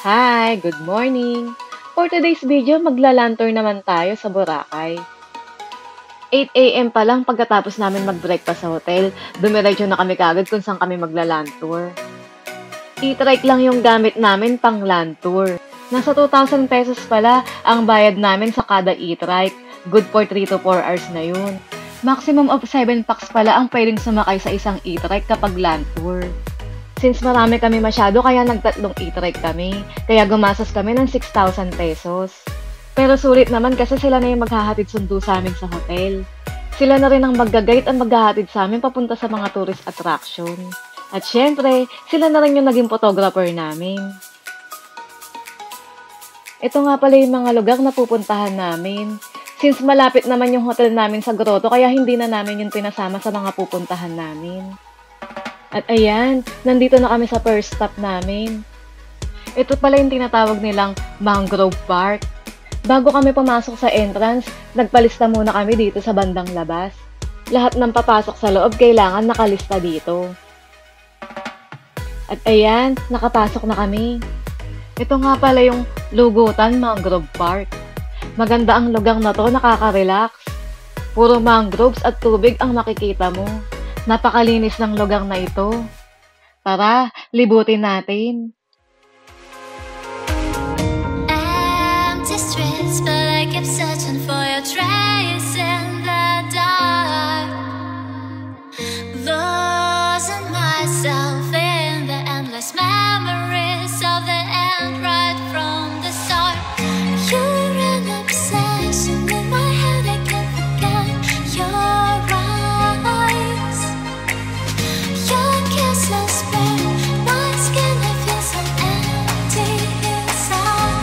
Hi, good morning! For today's video, magla-lantern naman tayo sa Boracay. 8 a.m. pa lang pagkatapos namin mag-breakfast sa hotel, dumiretso na kami kagad kung saan kami magla-lantour. E-trike lang yung gamit namin pang land tour. Nasa 2,000 pesos pala ang bayad namin sa kada e-trike. Good for 3 to 4 hours na yun. Maximum of 7 packs pala ang pwedeng sumakay sa isang e-trike kapag land tour. Since marami kami masyado, kaya nagtatlong e-trike kami. Kaya gumastos kami ng 6,000 pesos. Pero sulit naman kasi sila na yung maghahatid sundo sa amin sa hotel. Sila na rin ang mag-guide at maghahatid sa amin papunta sa mga tourist attraction. At syempre, sila na rin yung naging photographer namin. Ito nga pala yung mga lugar na pupuntahan namin. Since malapit naman yung hotel namin sa grotto, kaya hindi na namin yung pinasama sa mga pupuntahan namin. At ayan, nandito na kami sa first stop namin. Ito pala yung tinatawag nilang Mangrove Park. Bago kami pumasok sa entrance, nagpalista muna kami dito sa bandang labas. Lahat ng papasok sa loob kailangan nakalista dito. At ayan, nakapasok na kami. Ito nga pala yung Lugutan Mangrove Park. Maganda ang lugar na to, nakaka-relax. Puro mangroves at tubig ang makikita mo. Napakalinis ng lugar na ito. Tara, libutin natin. Empty streets, but I keep searching for your trace in the dark. Losing myself in the endless memories of the end right from the start. You're an obsession in my head, I can't forget your eyes. Your kiss lost breath, my skin, I feel so empty inside.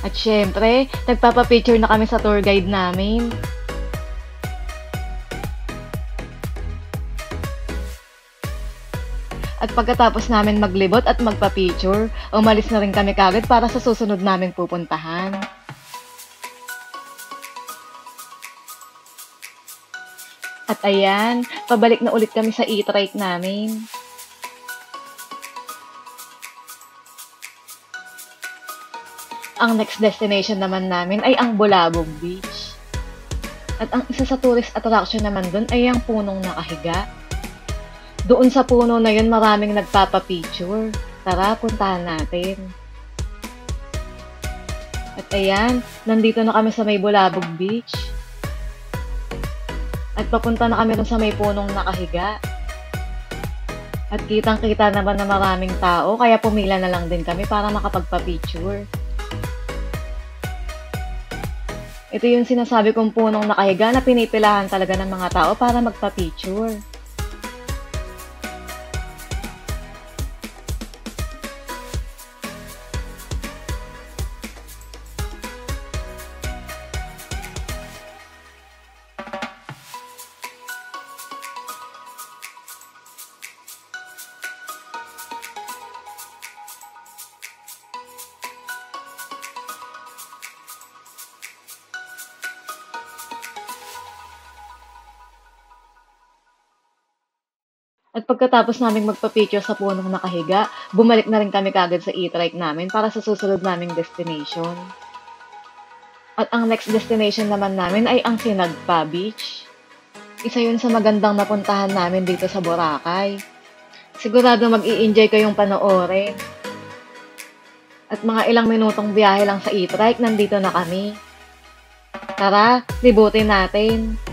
At syempre, nagpapapicture na kami sa tour guide namin. At pagkatapos namin maglibot at magpa-picture, umalis na rin kami kagad para sa susunod naming pupuntahan. At ayan, pabalik na ulit kami sa e-trike namin. Ang next destination naman namin ay ang Bulabog Beach. At ang isa sa tourist attraction naman dun ay ang punong nakahiga. Doon sa puno na yun maraming nagpapapicture. Tara, puntahan natin. At ayan, nandito na kami sa may Bulabog Beach. At papunta na kami dun sa may punong nakahiga. At kitang-kita naman na maraming tao, kaya pumila na lang din kami para makapagpa-picture. Ito yung sinasabi kong punong nakahiga na pinipilahan talaga ng mga tao para magpa-picture. At pagkatapos naming magpa-picture sa punong nakahiga, bumalik na rin kami kagad sa e-trike namin para sa susunod naming destination. At ang next destination naman namin ay ang Sinagpa Beach. Isa yun sa magandang napuntahan namin dito sa Boracay. Sigurado mag-i-enjoy kayong panoorin. At mga ilang minutong biyahe lang sa e-trike, nandito na kami. Tara, libutin natin.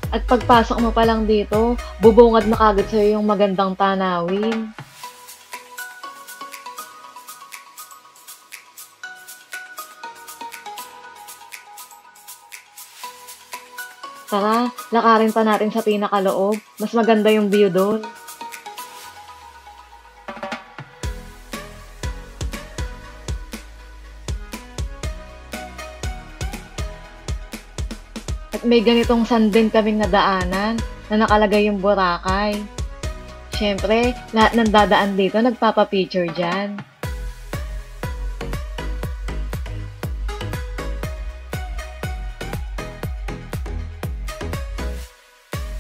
At pagpasok mo pa lang dito, bubungad na kagad sa'yo yung magandang tanawin. Tara, lakarin pa natin sa pinakaloob. Mas maganda yung view doon. At may ganitong sand din kaming nadaanan na nakalagay yung Boracay. Siyempre, lahat ng dadaan dito nagpapapicture dyan.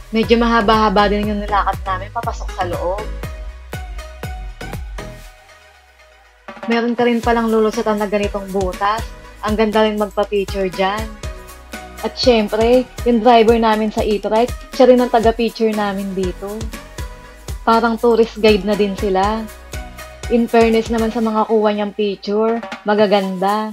Medyo mahaba-haba din yung nilakad namin papasok sa loob. Meron ka rin palang lulusutan na ganitong butas. Ang ganda rin magpa-picture dyan. At syempre, yung driver namin sa e-trike, siya rin ang taga-picture namin dito. Parang tourist guide na din sila. In fairness naman sa mga kuha niyang picture, magaganda.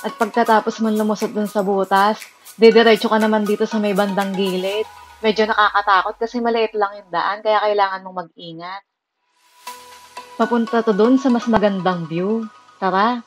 At pagkatapos mong lumusot dun sa butas, didiretso ka naman dito sa may bandang gilid. Medyo nakakatakot kasi maliit lang yung daan, kaya kailangan mong mag-ingat. Papunta to dun sa mas magandang view. Tara!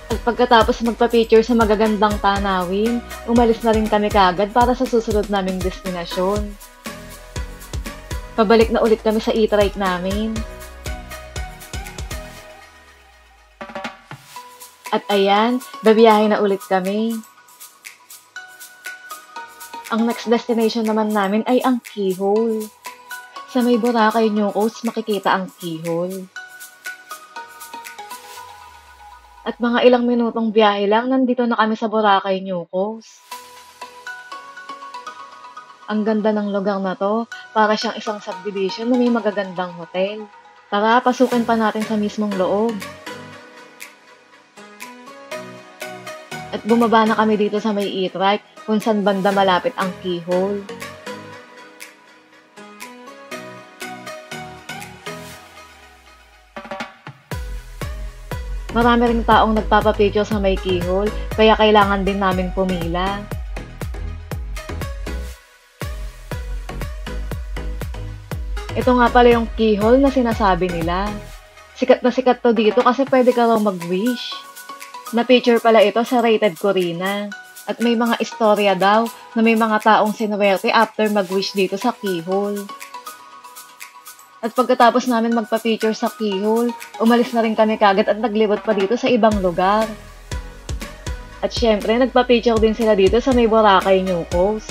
At pagkatapos magpa-picture sa magagandang tanawin, umalis na rin kami kaagad para sa susunod naming destinasyon. Pabalik na ulit kami sa e-trike namin. At ayan, babiyahe na ulit kami. Ang next destination naman namin ay ang Keyhole. Sa may Boracay New Coast makikita ang Keyhole. At mga ilang minutong biyahe lang, nandito na kami sa Boracay New Coast. Ang ganda ng lugar na to, para siyang isang subdivision na may magagandang hotel. Tara, pasukin pa natin sa mismong loob. At bumaba na kami dito sa may e-trike, kung saan banda malapit ang Keyhole. Marami ring taong nagpapapicture sa may Keyhole, kaya kailangan din naming pumila. Ito nga pala yung Keyhole na sinasabi nila. Sikat na sikat to dito kasi pwede ka raw mag-wish. Na-picture pala ito sa Rated Corina. At may mga istorya daw na may mga taong sinuwerte after mag-wish dito sa Keyhole. At pagkatapos namin magpa-picture sa Keyhole, umalis na rin kami kagad at naglibot pa dito sa ibang lugar. At syempre, nagpa-picture din sila dito sa may Boracay New Coast.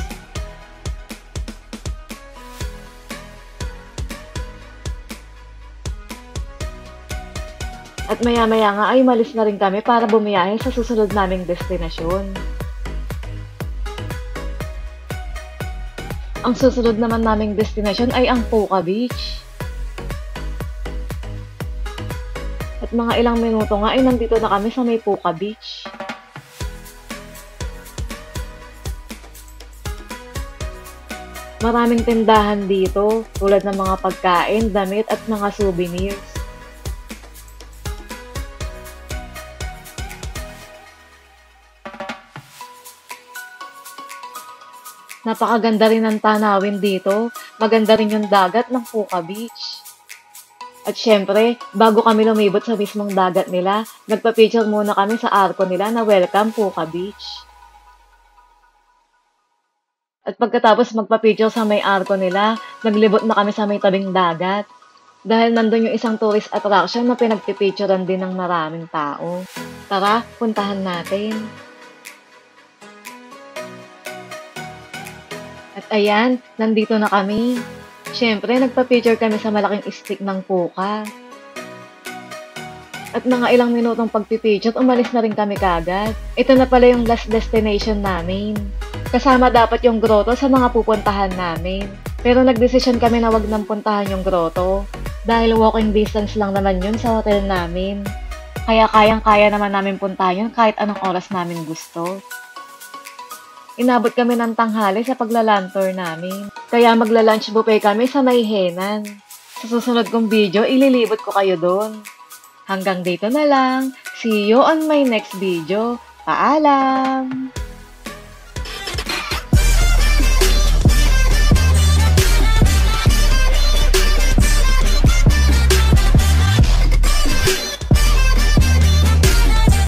At maya-maya nga ay umalis na rin kami para bumiyahe sa susunod naming destinasyon. Ang susunod naman naming destinasyon ay ang Puka Beach. At mga ilang minuto nga ay nandito na kami sa may Puka Beach. Maraming tindahan dito tulad ng mga pagkain, damit at mga souvenirs. Napakaganda rin ng tanawin dito. Maganda rin yung dagat ng Puka Beach. At syempre, bago kami lumibot sa mismong dagat nila, nagpa-picture muna kami sa arko nila na Welcome Puka Beach. At pagkatapos magpa-picture sa may arko nila, naglibot na kami sa may tabing dagat. Dahil nandun yung isang tourist attraction na pinagpipicturean din ng maraming tao. Tara, puntahan natin. At ayan, nandito na kami. Siyempre, nagpa-picture kami sa malaking stick ng puka. At mga ilang minutong pagpipicture, umalis na rin kami kagad. Ito na pala yung last destination namin. Kasama dapat yung grotto sa mga pupuntahan namin. Pero nagdesisyon kami na wag nang puntahan yung grotto. Dahil walking distance lang naman yun sa hotel namin. Kaya kayang-kaya naman namin puntahan yun kahit anong oras namin gusto. Inabot kami ng tanghali sa paglalantour namin. Kaya magla-lunch buffet kami sa May Henan. Sa susunod kong video, ililibot ko kayo doon. Hanggang dito na lang. See you on my next video. Paalam!